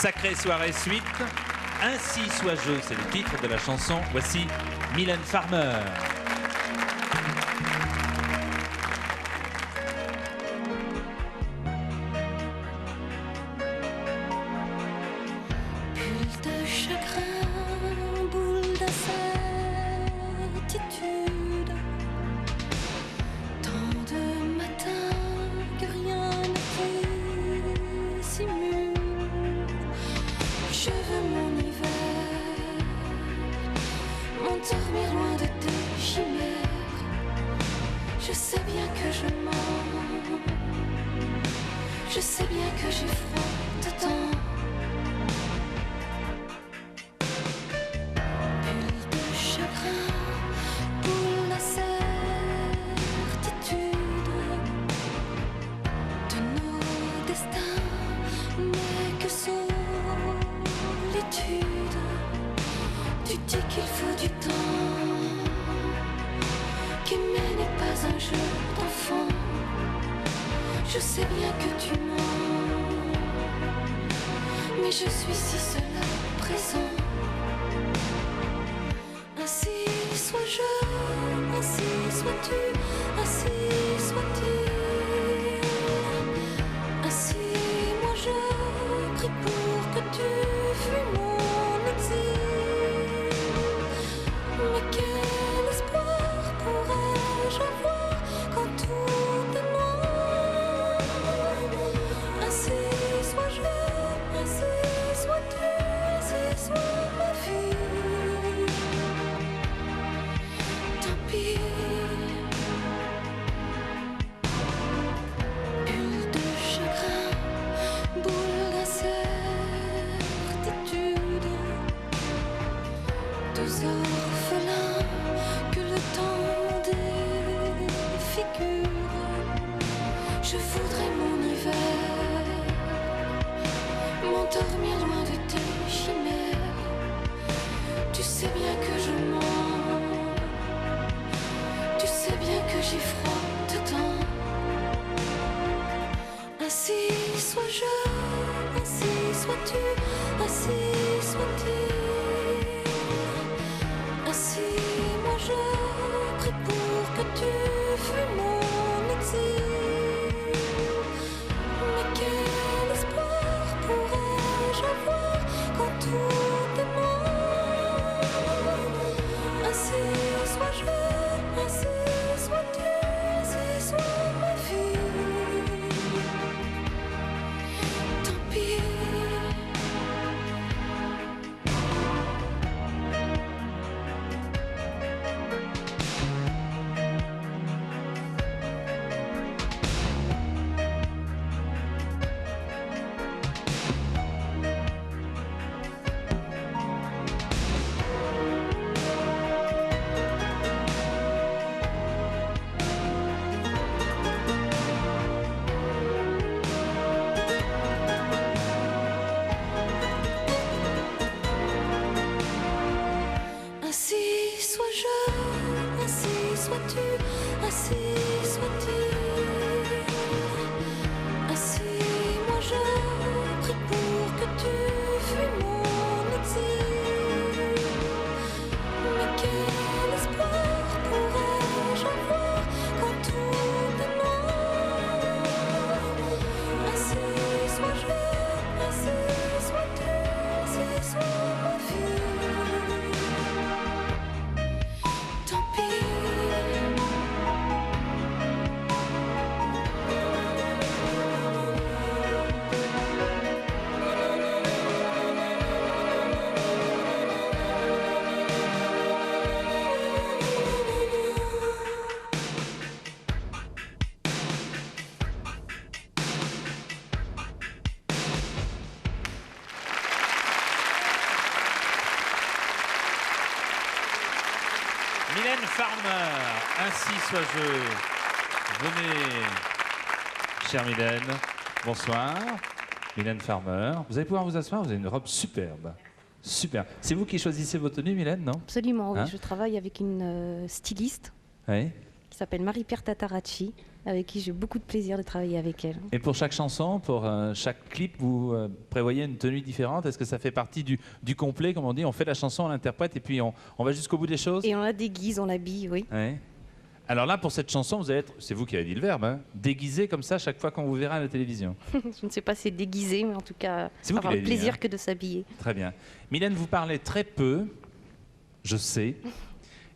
Sacrée soirée suite. Ainsi soit-je, c'est le titre de la chanson. Voici Mylène Farmer. Bulle de chagrin, boule d'incertitude. Tant de matins que rien ne dissimule. Je veux mon hiver, m'endormir loin de tes chimères. Je sais bien que je mens, je sais bien que j'ai froid dedans. Bulle de chagrin, boule d'incertitude. De nos destins n'est que solitude. Tu dis qu'il faut du temps, qu'aimer n'est pas un jeu d'enfant. Je sais bien que tu mens, mais je suis si seule à présent. Ainsi sois-je, ainsi sois-tu, ainsi soit-il. Ainsi moi je prie pour que tu fuis mon exil. Mais quel espoir pourrais-je avoir quand tout est noir? Ainsi sois-je, ainsi sois-tu, ainsi soit ma vie. Tant pis. Bulle de chagrin, boule d'incertitude. Deux orphelins que le temps défigure. Je voudrais mon hiver, m'endormir loin de tes chimères. Tu sais bien que je mens, tu sais bien que j'ai froid dedans. Ainsi sois-je, ainsi sois-tu, ainsi soit-il. Ainsi moi je prie pour que tu fuis mon exil. Mais quel espoir pourrais-je avoir quand tout est noir? Ainsi sois-je, ainsi sois-tu, ainsi soit ma vie. Tant pis. Ainsi sois-je, ainsi sois-tu, ainsi soit-il. Ainsi moi je prie pour que tu fuis mon exil. Mais quel espoir pourrais-je avoir quand tout est noir? Ainsi sois-je, ainsi sois-tu, ainsi soit ma vie. Tant pis. Mylène Farmer, ainsi soit-je. Venez, chère Mylène. Bonsoir. Mylène Farmer. Vous allez pouvoir vous asseoir, vous avez une robe superbe. Super. C'est vous qui choisissez vos tenues, Mylène, non? Absolument, oui. Hein? Je travaille avec une styliste. Oui. qui s'appelle Marie-Pierre Tataracci, avec qui j'ai beaucoup de plaisir de travailler avec elle. Et pour chaque chanson, pour chaque clip, vous prévoyez une tenue différente? Est-ce que ça fait partie du complet, comme on dit? On fait la chanson, on l'interprète et puis on va jusqu'au bout des choses? Et on la déguise, on l'habille, oui. Ouais. Alors là, pour cette chanson, vous allez être, c'est vous qui avez dit le verbe, hein, déguisé comme ça chaque fois qu'on vous verra à la télévision. Je ne sais pas si c'est déguisé, mais en tout cas, C'est vous qui avoir l'avez le dit, plaisir hein. que de s'habiller. Très bien. Mylène, vous parlez très peu, je sais,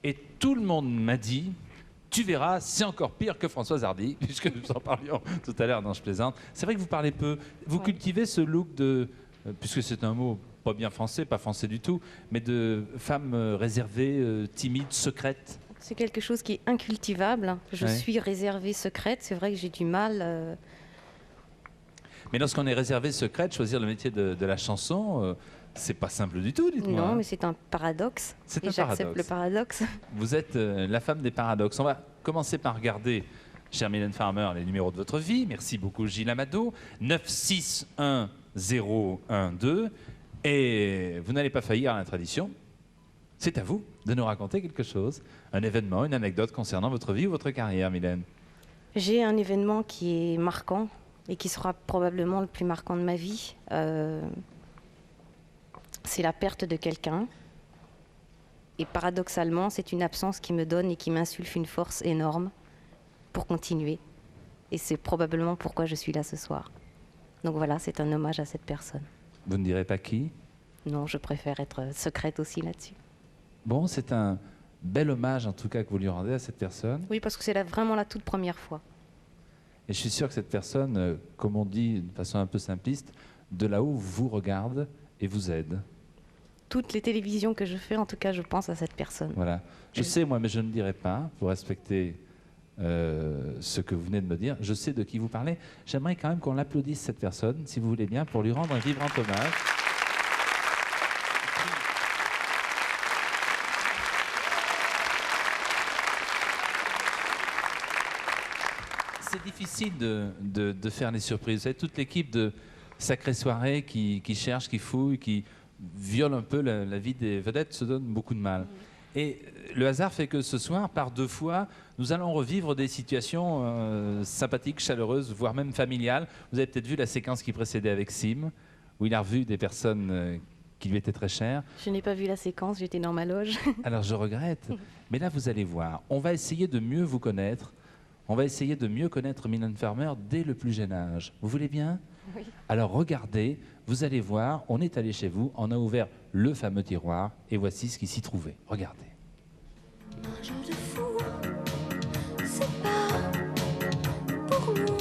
et tout le monde m'a dit, tu verras, c'est encore pire que Françoise Hardy, puisque nous en parlions tout à l'heure dans Je plaisante. C'est vrai que vous parlez peu. Vous Ouais. cultivez ce look de, puisque c'est un mot pas bien français, pas français du tout, mais de femme réservée, timide, secrète. C'est quelque chose qui est incultivable. Je Ouais. suis réservée, secrète. C'est vrai que j'ai du mal. Mais lorsqu'on est réservé, secrète, choisir le métier de la chanson, c'est pas simple du tout, dites-moi. Non, hein. mais c'est un paradoxe. C'est Et un j'accepte paradoxe. le paradoxe. Vous êtes la femme des paradoxes. On va commencer par regarder, chère Mylène Farmer, les numéros de votre vie. Merci beaucoup, Gilles Amado. 961012. Et vous n'allez pas faillir à la tradition. C'est à vous de nous raconter quelque chose, un événement, une anecdote concernant votre vie ou votre carrière, Mylène. J'ai un événement qui est marquant et qui sera probablement le plus marquant de ma vie. C'est la perte de quelqu'un. Et paradoxalement, c'est une absence qui me donne et qui m'insuffle une force énorme pour continuer. Et c'est probablement pourquoi je suis là ce soir. Donc voilà, c'est un hommage à cette personne. Vous ne direz pas qui? Non, je préfère être secrète aussi là-dessus. Bon, c'est un bel hommage en tout cas que vous lui rendez à cette personne. Oui, parce que c'est vraiment la toute première fois. Et je suis sûr que cette personne, comme on dit de façon un peu simpliste, de là-haut vous regarde et vous aide. Toutes les télévisions que je fais, en tout cas, je pense à cette personne. Voilà. Je sais, moi, mais je ne dirai pas, pour respecter ce que vous venez de me dire. Je sais de qui vous parlez. J'aimerais quand même qu'on l'applaudisse, cette personne, si vous voulez bien, pour lui rendre un vibrant hommage. C'est difficile de faire les surprises. Vous savez, toute l'équipe de Sacrée Soirée qui cherche, qui fouille, qui viole un peu la vie des vedettes se donne beaucoup de mal. Et le hasard fait que ce soir, par 2 fois, nous allons revivre des situations sympathiques, chaleureuses, voire même familiales. Vous avez peut-être vu la séquence qui précédait avec Sim, où il a revu des personnes qui lui étaient très chères. Je n'ai pas vu la séquence, j'étais dans ma loge. Alors je regrette, mais là vous allez voir, on va essayer de mieux vous connaître. On va essayer de mieux connaître Mylène Farmer dès le plus jeune âge. Vous voulez bien? Oui. Alors regardez, vous allez voir, on est allé chez vous, on a ouvert le fameux tiroir et voici ce qui s'y trouvait. Regardez. Un jeu de fou, c'est pas pour nous.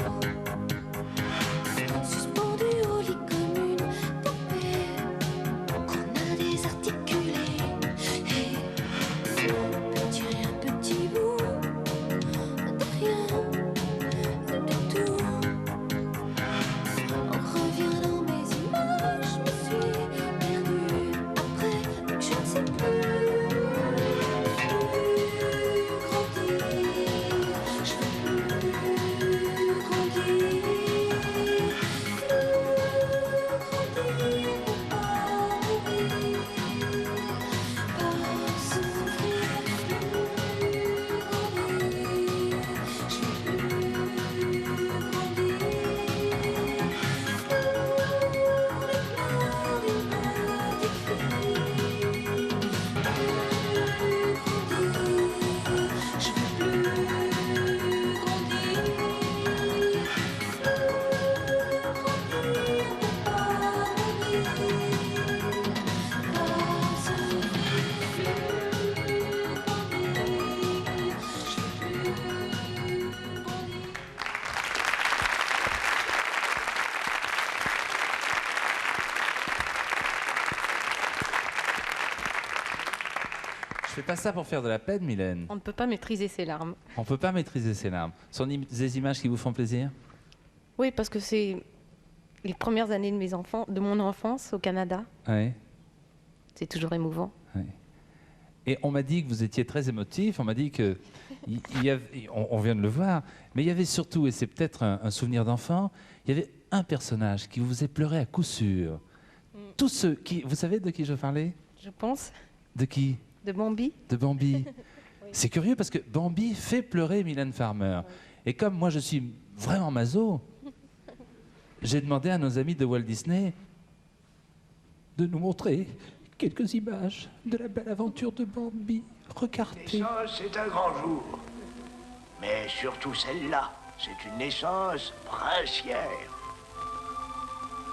Suspendu au lit comme une poupée qu'on a désarticulée. Et petit rien, petit bout de rien du tout. On revient dans mes images, je me suis perdue. Après, je ne sais plus. Je fais pas ça pour faire de la peine, Mylène. On ne peut pas maîtriser ses larmes. On peut pas maîtriser ses larmes. Ce sont des images qui vous font plaisir? Oui, parce que c'est les premières années de mon enfance au Canada. Oui. C'est toujours émouvant. Et on m'a dit que vous étiez très émotif, on m'a dit que, on vient de le voir, mais il y avait surtout, et c'est peut-être un souvenir d'enfant, il y avait un personnage qui vous faisait pleurer à coup sûr. Tous ceux qui... Vous savez de qui je parlais? Je pense, De qui? de Bambi. De Bambi. C'est curieux parce que Bambi fait pleurer Mylène Farmer. Et comme moi je suis vraiment maso, j'ai demandé à nos amis de Walt Disney de nous montrer quelques images de la belle aventure de Bambi. Regardez. Naissance, c'est un grand jour. Mais surtout celle-là, c'est une naissance princière.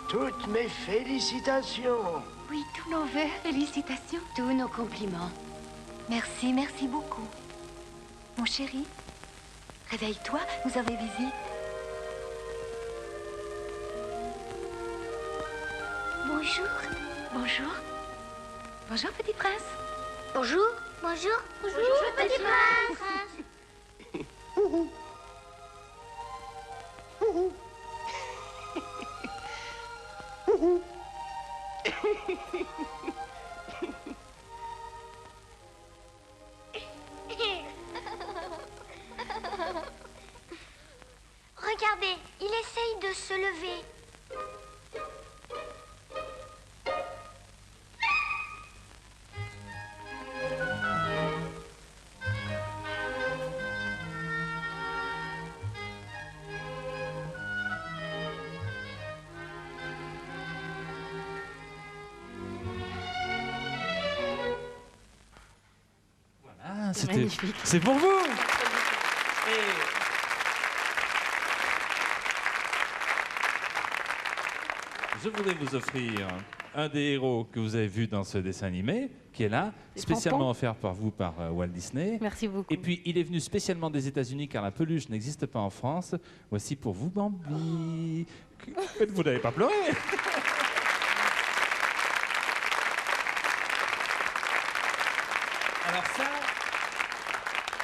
Toutes mes félicitations. Oui, tous nos vœux, félicitations. Tous nos compliments. Merci, merci beaucoup. Mon chéri, réveille-toi, nous avons visite. Bonjour. Bonjour. Bonjour, petit prince. Bonjour. Bonjour. Bonjour, petit prince. Regardez, il essaye de se lever. Voilà, C'est magnifique. C'est pour vous. Je voudrais vous offrir un des héros que vous avez vu dans ce dessin animé, qui est là, C'est spécialement Fanfan. offert par vous par Walt Disney. Merci beaucoup. Et puis, il est venu spécialement des États-Unis car la peluche n'existe pas en France. Voici pour vous, Bambi. Vous n'avez pas pleuré. Alors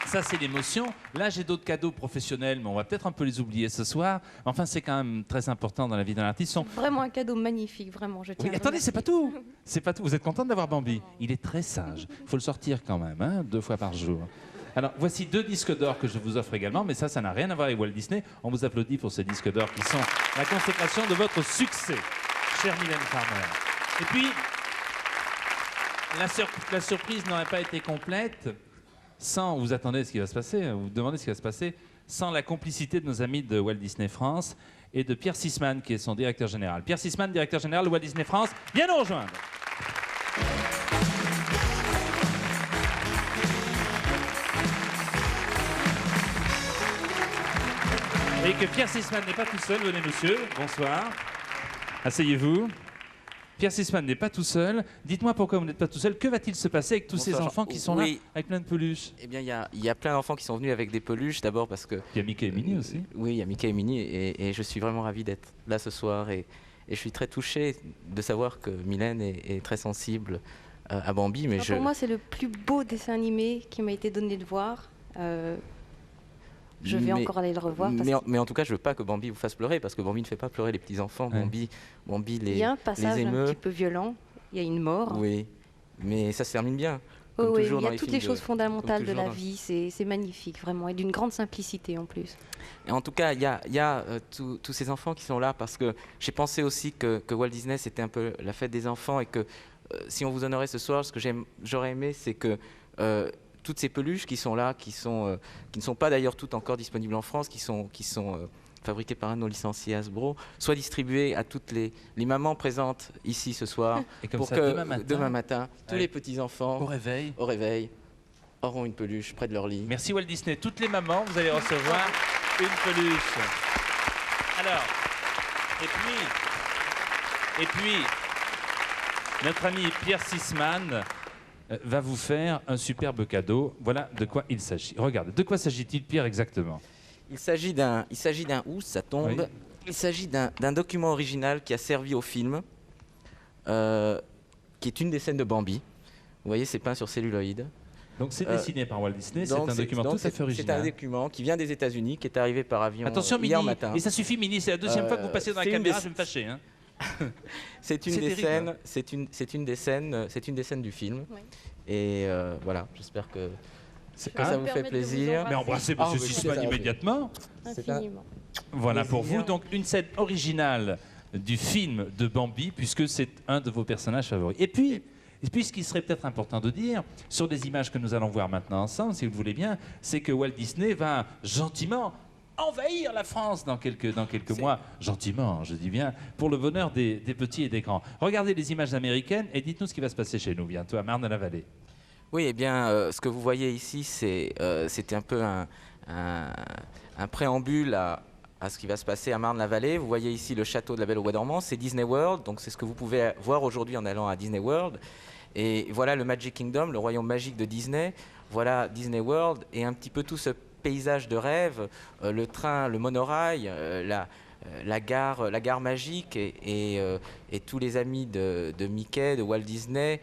ça c'est l'émotion. Là, j'ai d'autres cadeaux professionnels, mais on va peut-être un peu les oublier ce soir. Enfin, c'est quand même très important dans la vie d'un artiste. Vraiment un cadeau magnifique, vraiment. Je tiens Oui, à attendez, c'est pas remercier. tout. C'est pas tout. Vous êtes contente d'avoir Bambi? Il est très sage. Il faut le sortir quand même, hein, 2 fois par jour. Alors, voici 2 disques d'or que je vous offre également, mais ça n'a rien à voir avec Walt Disney. On vous applaudit pour ces disques d'or qui sont la consécration de votre succès, chère Mylène Farmer. Et puis, la surprise n'aurait pas été complète sans, vous attendez ce qui va se passer, vous vous demandez ce qui va se passer, sans la complicité de nos amis de Walt Disney France et de Pierre Sisman, qui est son directeur général. Pierre Sisman, directeur général de Walt Disney France, viens nous rejoindre. Et que Pierre Sisman n'est pas tout seul, venez monsieur, bonsoir. Asseyez-vous. Pierre Sisman n'est pas tout seul. Dites-moi pourquoi vous n'êtes pas tout seul. Que va-t-il se passer avec tous ces Bonsoir, enfants qui sont oui. là avec plein de peluches? Eh bien, il y a plein d'enfants qui sont venus avec des peluches, d'abord parce que... Il y a Mickey et Minnie aussi. Oui, il y a Mickey et Minnie, et je suis vraiment ravi d'être là ce soir, et je suis très touché de savoir que Mylène est très sensible à Bambi, mais Pour moi, c'est le plus beau dessin animé qui m'a été donné de voir. Je vais Mais- encore aller le revoir. Parce mais en tout cas, je veux pas que Bambi vous fasse pleurer, parce que Bambi ne fait pas pleurer les petits-enfants. Ouais. Bambi qu'il y a un les passage un émeut. petit peu violent. Il y a une mort. Oui, mais ça se termine bien. Oh comme oui, toujours il y dans a les toutes films les choses fondamentales de toujours la dans- vie. C'est magnifique, vraiment. Et d'une grande simplicité en plus. Et en tout cas, il y a tous ces enfants qui sont là parce que j'ai pensé aussi que Walt Disney, c'était un peu la fête des enfants et que si on vous honorait ce soir, ce que j'aurais aimé, c'est que toutes ces peluches qui sont là, qui ne sont pas d'ailleurs toutes encore disponibles en France, qui sont fabriquées par un de nos licenciés Hasbro, soient distribuées à toutes les mamans présentes ici ce soir Et comme pour ça, que demain matin, tous Ouais. les petits-enfants au réveil. au réveil auront une peluche près de leur lit. Merci Walt Disney. Toutes les mamans, vous allez recevoir une peluche. Alors, et puis, notre ami Pierre Sisman va vous faire un superbe cadeau. Voilà de quoi il s'agit. Regardez, de quoi s'agit-il, Pierre, exactement? Il s'agit d'un où ça tombe. Oui. Il s'agit d'un document original qui a servi au film, qui est une des scènes de Bambi. Vous voyez, c'est peint sur celluloïd. Donc c'est dessiné par Walt Disney, c'est Donc, un document tout à fait C'est un original. document qui vient des États-Unis, qui est arrivé par avion Attention hier Mini, matin. et ça suffit Mini, c'est la deuxième fois que vous passez dans la c'est une caméra, des- je vais me fâcher. Hein. C'est une C'est des terrible. scènes. C'est une des scènes du film. Oui. Et voilà, j'espère que C'est- ça Hein vous fait permettre de vous plaisir. Mais embrassez Ah, Monsieur oui, Sisman c'est ça, immédiatement. C'est un- Infiniment. Voilà pour Plaisir. vous, donc une scène originale du film de Bambi, puisque c'est un de vos personnages favoris. Et puis, Et puis ce qui serait peut-être important de dire, sur des images que nous allons voir maintenant ensemble, si vous le voulez bien, c'est que Walt Disney va gentiment envahir la France dans quelques mois, gentiment, je dis bien, pour le bonheur des petits et des grands. Regardez les images américaines et dites-nous ce qui va se passer chez nous bientôt à Marne-la-Vallée. Oui, eh bien, ce que vous voyez ici, c'était un peu un préambule à ce qui va se passer à Marne-la-Vallée. Vous voyez ici le château de la Belle au Bois dormant, c'est Disney World, donc c'est ce que vous pouvez voir aujourd'hui en allant à Disney World. Et voilà le Magic Kingdom, le royaume magique de Disney. Voilà Disney World et un petit peu tout ce paysage de rêve, le train, le monorail, la gare magique et tous les amis de Mickey, de Walt Disney,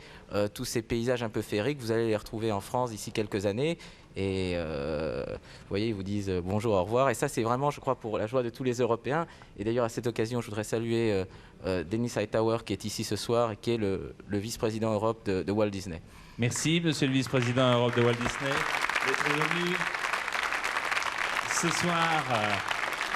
tous ces paysages un peu féeriques, vous allez les retrouver en France d'ici quelques années. Et vous voyez, ils vous disent bonjour, au revoir. Et ça, c'est vraiment, je crois, pour la joie de tous les Européens. Et d'ailleurs, à cette occasion, je voudrais saluer Dennis Hightower, qui est ici ce soir et qui est le vice-président Europe de Walt Disney. Merci, monsieur le vice-président Europe de Walt Disney, d'être venu ce soir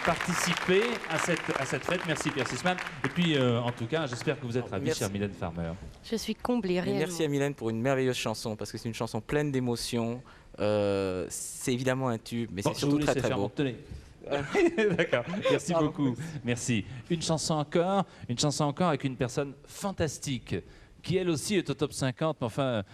participer à cette fête. Merci, Pierre Sisman. Et puis, en tout cas, j'espère que vous êtes ravis, chère Mylène Farmer. Je suis comblée, réellement. Merci à Mylène pour une merveilleuse chanson, parce que c'est une chanson pleine d'émotions. C'est évidemment un tube, mais c'est surtout très très beau. D'accord, merci beaucoup. Merci. Une chanson encore avec une personne fantastique qui elle aussi est au top 50, mais enfin